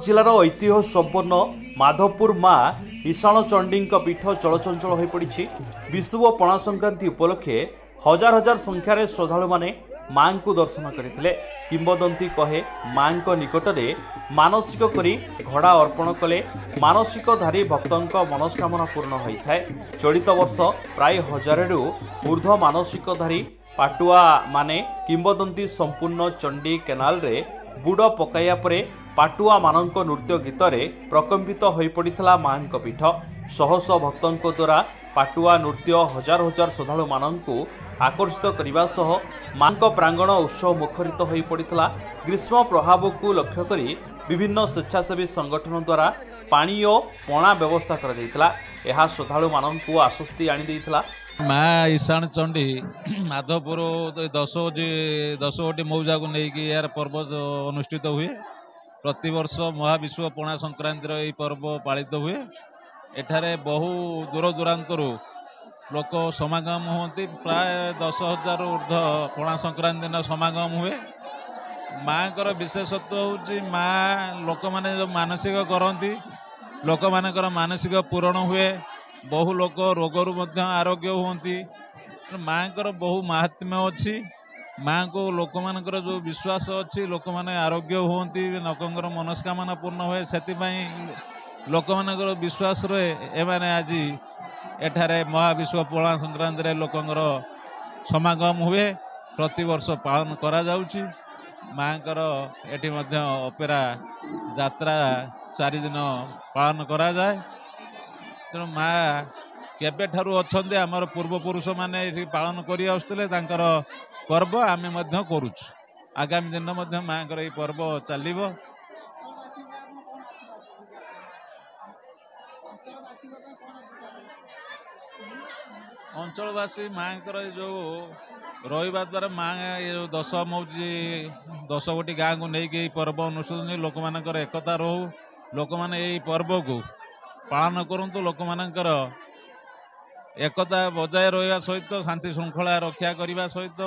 जिलार ऐतिह्य संपन्न माधवपुर माँ ईशाण चंडी पीठ चलचंचल हो पड़ी। विषु और पणा संक्रांति उपलक्षे हजार हजार संख्यार श्रद्धालु माने मां को दर्शन करते। किंबदंती कहे मां निकट में मानसिक करी घड़ा अर्पण कले मानसिकधारी भक्तों मनस्कामना पूर्ण होता है। चलित वर्ष प्राय 1000 ऊर्ध्व मानसिकधारी पाटुआ माने किंबदंती संपूर्ण चंडी केनाल रे बुड़ पकाइया परे पाटुआ मानक नृत्य गीत रे प्रकम्पित हो पड़ा मां पीठ। शह शह भक्तों द्वारा पाटुआ नृत्य हजार हजार श्रद्धालु मानक आकर्षित करने सह मां प्रांगण उत्सव मुखरित हो पड़ा। ग्रीष्म प्रभाव को लक्ष्य करी विभिन्न स्वेच्छासेवी संगठन द्वारा पानी और पणा व्यवस्था करा श्रद्धालु मानक आश्वस्ति आनी माँ ईशाण चंडी माधवपुर 10 गोटी मौजा को लेकिन यार पर्व अनुष्ठित हुए। प्रतिवर्ष महाविश्व पणा संक्रांतिर यह पर्व पालित हुए। एठारे बहु दूर दूरांतर लोक समागम होती। प्राय 10,000 ऊर्ध्व पणा संक्रांति दिन समागम हुए। माँ को विशेषत्व हूँ माँ लोक मैंने जो मानसिक करती लोक मानकर मानसिक पूरण हुए। बहु लोक रोगरू आरोग्य होती। माँ को बहु महात्म्य अच्छी। माँ को लोक मानकर जो विश्वास अच्छी लोक माने आरोग्य होती लोकंर मनस्कामना पूर्ण हुए। से लोक मानकर विश्वास रहे एमाने आज एठारे महाविश्व पणा संक्रांति लोकंर समागम हुए। प्रतिवर्ष पालन करा जाउची। माँ एटी मध्य अपेरा यात्रा 4 दिन पालन करा जाए। तेणु माँ केबे ठारू अच्छे आमर पूर्वपुरुष माने पालन करी आसुले तांकर पर्व आमे मध्य करूछु। आगामी दिन मध्य माँ को पर्व चलिबो। अंचलवासी माँ जो रहा द्वारा माँ ये 10 मौजी 10 गोटी गाँ को लेकिन पर्व अनुष्ठित लोक मानकर एकता रहू। लोक माने यही पर्व को पालन करंतु लोक मानकर एकता बजाय रहा सहित शांति श्रृंखला रक्षा करने सहित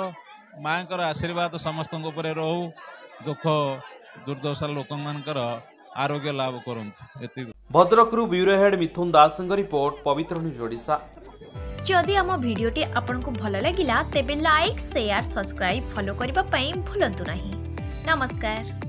माँ का आशीर्वाद समस्त रहू। दुख दुर्दशा लोक मानकर आरोग्य लाभ करंतु। भद्रकरू ब्यूरो हेड मिथुन दास रिपोर्ट पवित्र न्यूज ओडिशा। जदि आम भिडियोटी आपंक भल लगिला तेबे लाइक शेयर सब्सक्राइब फॉलो करने भूलंतु नहीं। नमस्कार।